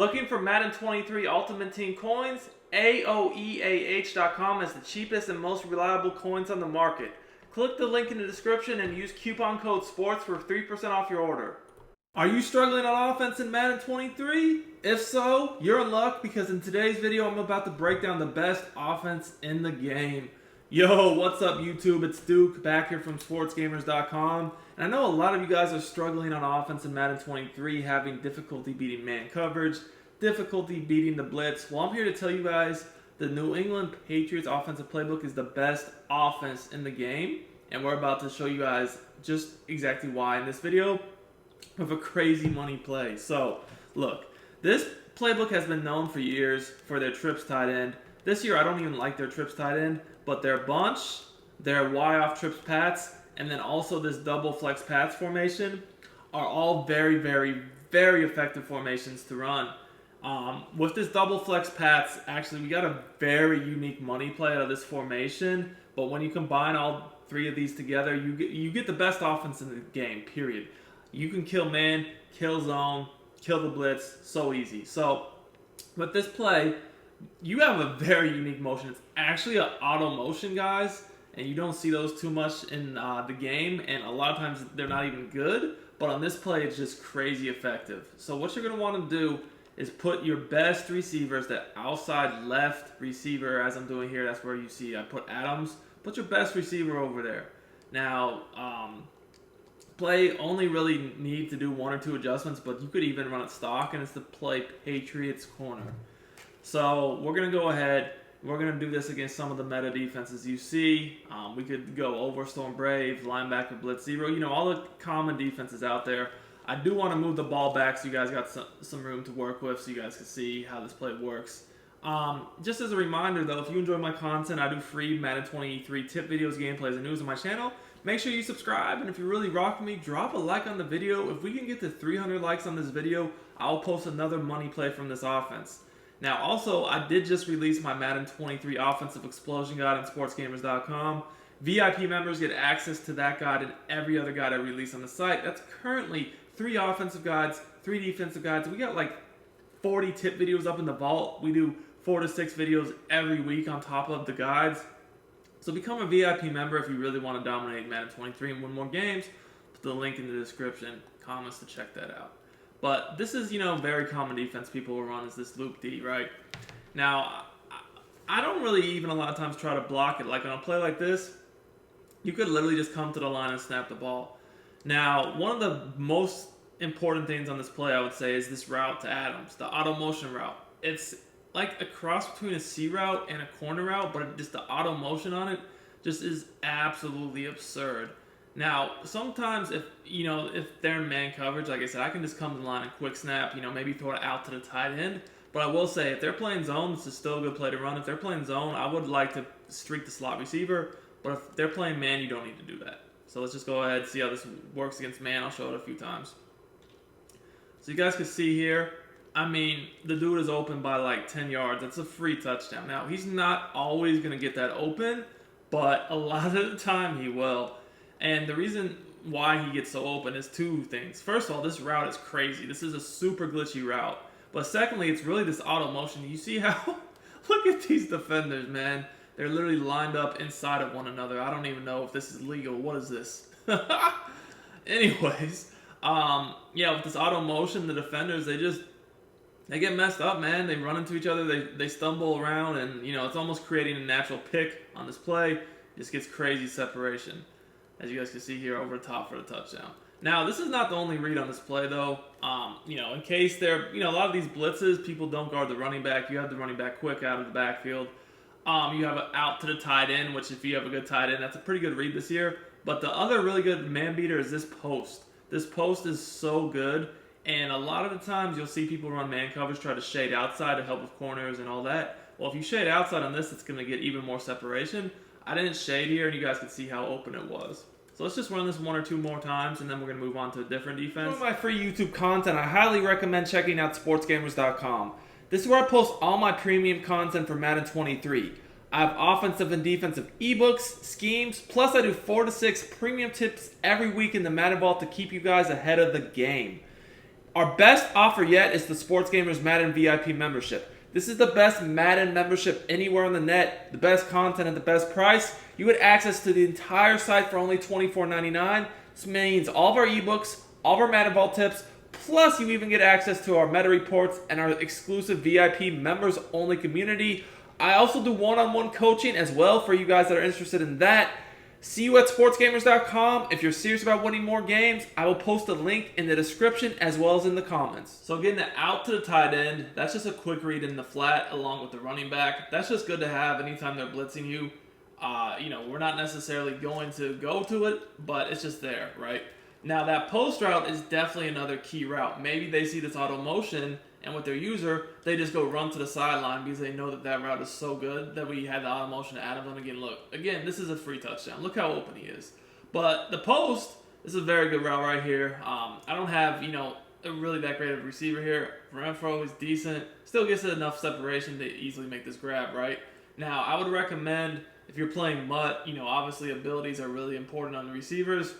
Looking for Madden 23 Ultimate Team coins? AOEAH.com is the cheapest and most reliable coins on the market. Click the link in the description and use coupon code SPORTS for 3% off your order. Are you struggling on offense in Madden 23? If so, you're in luck because in today's video I'm about to break down the best offense in the game. Yo, what's up YouTube? It's Duke back here from Sportsgamerz.com. And I know a lot of you guys are struggling on offense in Madden 23, having difficulty beating man coverage, difficulty beating the blitz. Well, I'm here to tell you guys the New England Patriots offensive playbook is the best offense in the game. And we're about to show you guys just exactly why in this video with a crazy money play. So, look, this playbook has been known for years for their trips tight end. This year, I don't even like their trips tight end, but their bunch, their Y-off trips Pats, and then also this double flex Pats formation are all very, very, very effective formations to run. With this double flex Pats, actually, we got a very unique money play out of this formation, but when you combine all three of these together, you get the best offense in the game, period. You can kill man, kill zone, kill the blitz, so easy. So, with this play, you have a very unique motion. It's actually an auto motion, guys, and you don't see those too much in the game, and a lot of times they're not even good, but on this play, it's just crazy effective. So what you're going to want to do is put your best receivers, that outside left receiver, as I'm doing here, that's where you see I put Adams, put your best receiver over there. Now, play only really need to do one or two adjustments, but you could even run it stock, and it's to play Patriots corner. So we're going to go ahead. We're going to do this against some of the meta defenses you see. We could go over Storm Brave, linebacker blitz zero. You know, all the common defenses out there. I do want to move the ball back so you guys got some room to work with so you guys can see how this play works. Just as a reminder, though, if you enjoy my content, I do free Madden 23 tip videos, gameplays, and news on my channel. Make sure you subscribe, and if you really rock me, drop a like on the video. If we can get to 300 likes on this video, I'll post another money play from this offense. Now, also, I did just release my Madden 23 Offensive Explosion Guide on Sportsgamerz.com. VIP members get access to that guide and every other guide I release on the site. That's currently 3 offensive guides, 3 defensive guides. We got like 40 tip videos up in the vault. We do 4 to 6 videos every week on top of the guides. So become a VIP member if you really want to dominate Madden 23 and win more games. Put the link in the description, comments to check that out. But this is, very common defense people will run is this loop D, right? Now, I don't really even a lot of times try to block it. Like on a play like this, you could literally just come to the line and snap the ball. Now, one of the most important things on this play, I would say, is this route to Adams, the auto motion route. It's like a cross between a C route and a corner route, but just the auto motion on it just is absolutely absurd. Now, sometimes if they're in man coverage, like I said, I can just come to the line and quick snap, maybe throw it out to the tight end. But I will say, if they're playing zone, this is still a good play to run. If they're playing zone, I would like to streak the slot receiver. But if they're playing man, you don't need to do that. So let's just go ahead and see how this works against man. I'll show it a few times. So you guys can see here, the dude is open by like 10 yards. That's a free touchdown. Now, he's not always going to get that open, but a lot of the time he will. And the reason why he gets so open is 2 things. First of all, this route is crazy. This is a super glitchy route. But secondly, it's really this auto motion. You see how, look at these defenders, man. They're literally lined up inside of one another. I don't even know if this is legal. What is this? Anyways, with this auto motion, the defenders, they get messed up, man. They run into each other. They stumble around, and, it's almost creating a natural pick on this play. It just gets crazy separation, as you guys can see here over the top for the touchdown. Now, this is not the only read on this play, though. In case a lot of these blitzes, people don't guard the running back. You have the running back quick out of the backfield. You have it out to the tight end, which if you have a good tight end, that's a pretty good read this year. But the other really good man beater is this post. This post is so good, and a lot of the times you'll see people run man coverage, try to shade outside to help with corners and all that. Well, if you shade outside on this, it's going to get even more separation. I didn't shade here, and you guys can see how open it was. So let's just run this 1 or 2 more times, and then we're going to move on to a different defense. For my free YouTube content, I highly recommend checking out Sportsgamerz.com. This is where I post all my premium content for Madden 23. I have offensive and defensive eBooks, schemes, plus I do 4 to 6 premium tips every week in the Madden Vault to keep you guys ahead of the game. Our best offer yet is the Sportsgamerz Madden VIP membership. This is the best Madden membership anywhere on the net, the best content at the best price. You get access to the entire site for only $24.99. This means all of our ebooks, all of our Madden Vault tips, plus you even get access to our meta reports and our exclusive VIP members-only community. I also do one-on-one coaching as well for you guys that are interested in that. See you at sportsgamerz.com. If you're serious about winning more games, I will post a link in the description as well as in the comments. So getting the out to the tight end, that's just a quick read in the flat along with the running back. That's just good to have anytime they're blitzing you. We're not necessarily going to go to it, but it's just there, right? Now that post route is definitely another key route. Maybe they see this auto motion and with their user, they just go run to the sideline because they know that that route is so good that we had the auto motion to Adams. And again, look, again, this is a free touchdown. Look how open he is. But the post, this is a very good route right here. I don't have, a really that great of a receiver here. Renfro is decent. Still gets enough separation to easily make this grab, right? Now, I would recommend if you're playing Mutt, obviously abilities are really important on the receivers.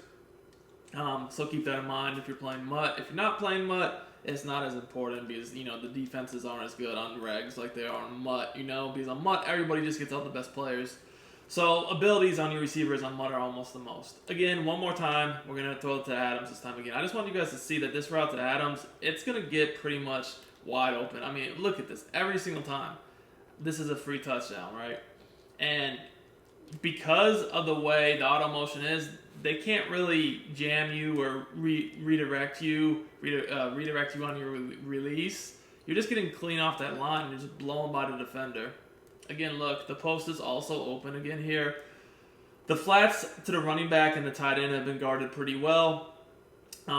So keep that in mind if you're playing Mutt. If you're not playing Mutt, it's not as important because, the defenses aren't as good on regs like they are on Mutt, because on Mutt, everybody just gets all the best players. So abilities on your receivers on Mutt are almost the most. Again, one more time, we're going to throw it to Adams this time again. I just want you guys to see that this route to Adams, it's going to get pretty much wide open. I mean, look at this. Every single time, this is a free touchdown, right? And because of the way the auto motion is, they can't really jam you or redirect you on your release. You're just getting clean off that line and you're just blown by the defender. Again, look, the post is also open again here. The flats to the running back and the tight end have been guarded pretty well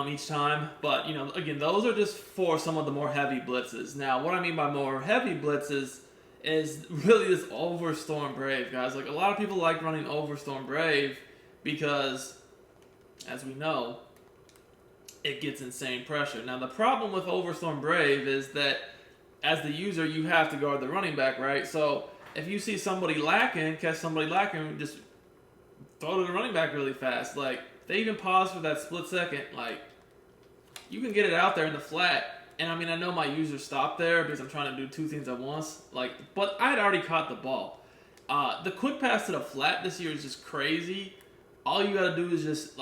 each time. But, again, those are just for some of the more heavy blitzes. Now, what I mean by more heavy blitzes is really this over Storm Brave, guys. Like, a lot of people like running over Storm Brave because, as we know, it gets insane pressure. Now, the problem with Overstorm Brave is that as the user, you have to guard the running back, right? So if you see somebody lacking, catch somebody lacking, just throw to the running back really fast. Like, if they even pause for that split second, like, you can get it out there in the flat. And, I know my user stopped there because I'm trying to do two things at once. But I had already caught the ball. The quick pass to the flat this year is just crazy. All you got to do is just,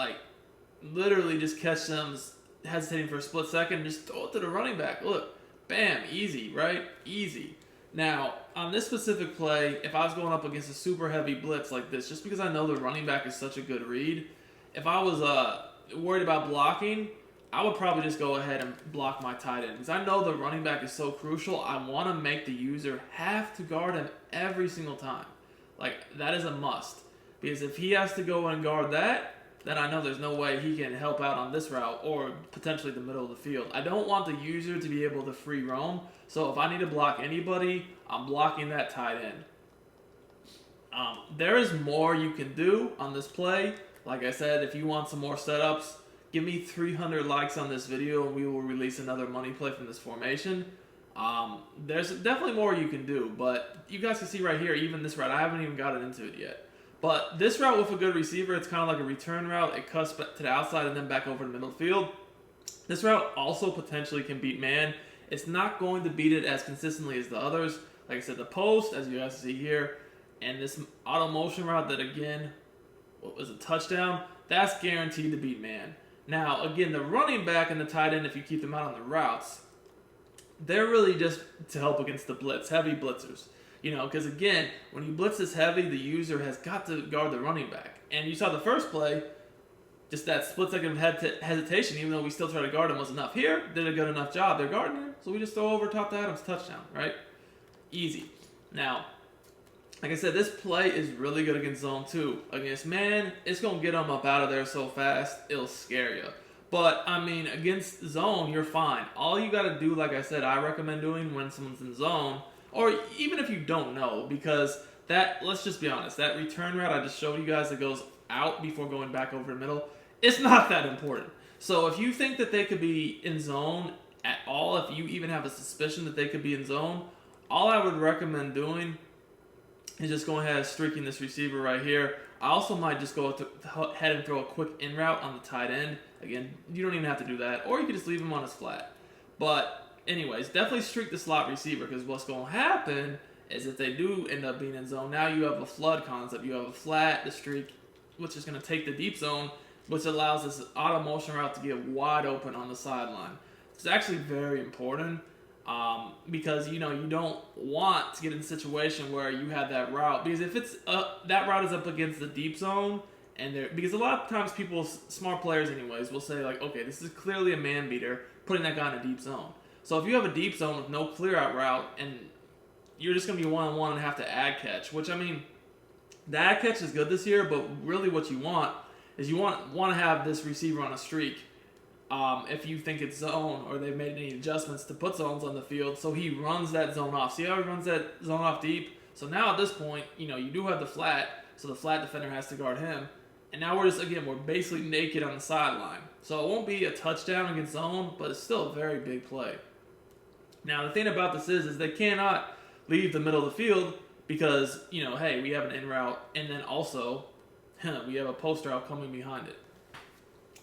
literally just catch them hesitating for a split second and just throw it to the running back. Look, bam, easy, right? Easy. Now, on this specific play, if I was going up against a super heavy blitz like this, just because I know the running back is such a good read, if I was worried about blocking, I would probably just go ahead and block my tight end. Because I know the running back is so crucial, I want to make the user have to guard him every single time. That is a must. Because if he has to go and guard that, then I know there's no way he can help out on this route or potentially the middle of the field. I don't want the user to be able to free roam. So if I need to block anybody, I'm blocking that tight end. There is more you can do on this play. Like I said, if you want some more setups, give me 300 likes on this video and we will release another money play from this formation. There's definitely more you can do, but you guys can see right here, even this route, I haven't even gotten into it yet. But this route with a good receiver, it's kind of like a return route. It cuts to the outside and then back over the middle of the field. This route also potentially can beat man. It's not going to beat it as consistently as the others. Like I said, the post, as you guys see here, and this auto motion route that, again, what was a touchdown, that's guaranteed to beat man. Now, again, the running back and the tight end, if you keep them out on the routes, they're really just to help against the blitz, heavy blitzers. Because again, when you blitz this heavy, the user has got to guard the running back. And you saw the first play, just that split second of hesitation, even though we still try to guard him, was enough. Here, did a good enough job. They're guarding him, so we just throw over top to Adams, touchdown, right? Easy. Now, like I said, this play is really good against zone 2. Against man, it's going to get them up out of there so fast, it'll scare you. But, against zone, you're fine. All you got to do, like I said, I recommend doing when someone's in zone, or even if you don't know, because let's just be honest, that return route I just showed you guys that goes out before going back over the middle, it's not that important. So if you think that they could be in zone at all, if you even have a suspicion that they could be in zone, all I would recommend doing is just going ahead and streaking this receiver right here. I also might just go ahead and throw a quick in route on the tight end. Again, you don't even have to do that, or you can just leave him on his flat. But anyways, definitely streak the slot receiver, because what's going to happen is if they do end up being in zone, now you have a flood concept. You have a flat, the streak, which is going to take the deep zone, which allows this auto motion route to get wide open on the sideline. It's actually very important because, you don't want to get in a situation where you have that route. Because if it's that route is up against the deep zone, because a lot of times people, smart players anyways, will say like, okay, this is clearly a man beater, putting that guy in a deep zone. So if you have a deep zone with no clear out route, and you're just going to be one-on-one and have to ad catch, which, I mean, the ad catch is good this year, but really what you want is you want to have this receiver on a streak. If you think it's zone or they've made any adjustments to put zones on the field, so he runs that zone off. See how he runs that zone off deep? So now at this point, you do have the flat, so the flat defender has to guard him. And now we're basically naked on the sideline. So it won't be a touchdown against zone, but it's still a very big play. Now the thing about this is they cannot leave the middle of the field because, hey, we have an in route, and then also we have a post route coming behind it.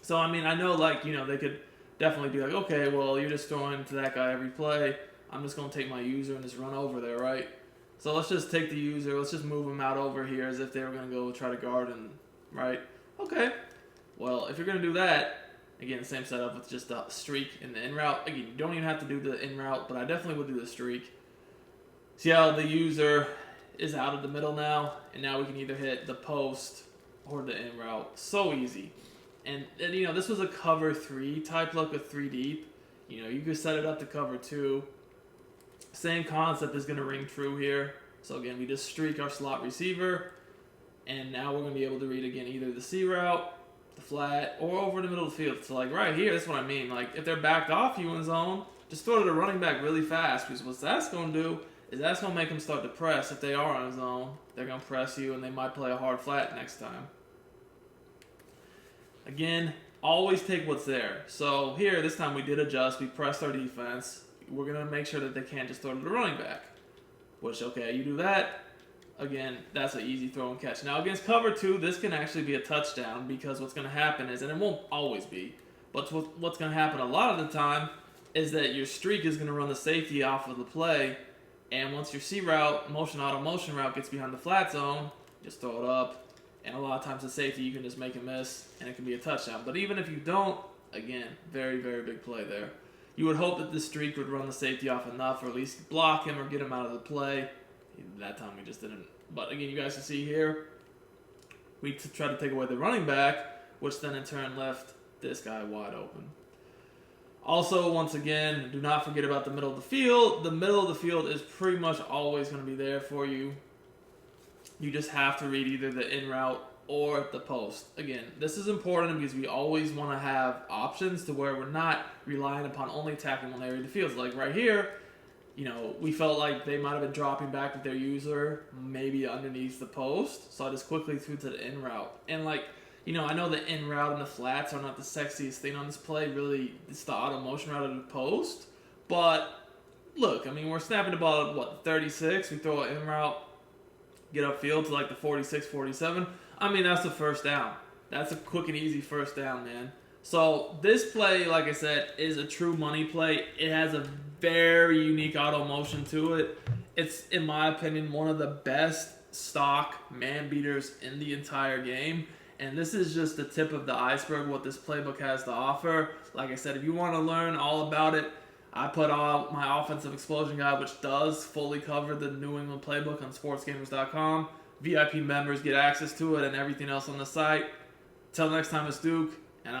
So, I mean, I know, they could definitely be like, okay, well, you're just throwing to that guy every play. I'm just going to take my user and just run over there, right? So let's just take the user. Let's just move him out over here as if they were going to go try to guard him, right? Okay. Well, if you're going to do that, again, same setup with just a streak in the in route. Again, you don't even have to do the in route, but I definitely would do the streak. See how the user is out of the middle now, and now we can either hit the post or the in route. So easy. And this was a cover 3 type look with 3 deep. You could set it up to cover 2. Same concept is going to ring true here. So again, we just streak our slot receiver, and now we're going to be able to read again either the C route, the flat, or over the middle of the field. So like right here, that's what I mean. Like if they're backed off you in zone, just throw to the running back really fast, because what that's going to do is that's going to make them start to press. If they are on zone, they're going to press you, and they might play a hard flat next time. Again, always take what's there. So here, this time we did adjust. We pressed our defense. We're going to make sure that they can't just throw to the running back. Which, okay, you do that. Again, that's an easy throw and catch. Now, against cover 2, this can actually be a touchdown, because what's going to happen is, and it won't always be, but what's going to happen a lot of the time is that your streak is going to run the safety off of the play, and once your C route, auto motion route gets behind the flat zone, just throw it up. And a lot of times the safety, you can just make a miss, and it can be a touchdown. But even if you don't, again, very, very big play there. You would hope that this streak would run the safety off enough, or at least block him or get him out of the play. That time we just didn't. But again, you guys can see here, we tried to take away the running back, which then in turn left this guy wide open. Also, once again, do not forget about the middle of the field. The middle of the field is pretty much always going to be there for you. You just have to read either the in route or the post. Again, this is important because we always want to have options to where we're not relying upon only attacking one area of the field. So like right here, we felt like they might have been dropping back with their user, maybe underneath the post. So I just quickly threw to the in route. And I know the in route and the flats are not the sexiest thing on this play. Really, it's the auto motion route of the post. But look, I mean, we're snapping the ball at 36. We throw an in route, get upfield to the 46, 47. I mean, that's a first down. That's a quick and easy first down, man. So this play, like I said, is a true money play. It has a very unique auto motion to it. It's, in my opinion, one of the best stock man beaters in the entire game. And this is just the tip of the iceberg, what this playbook has to offer. Like I said, if you want to learn all about it, I put out my offensive explosion guide, which does fully cover the New England playbook on sportsgamerz.com. VIP members get access to it and everything else on the site. Till next time, it's Duke.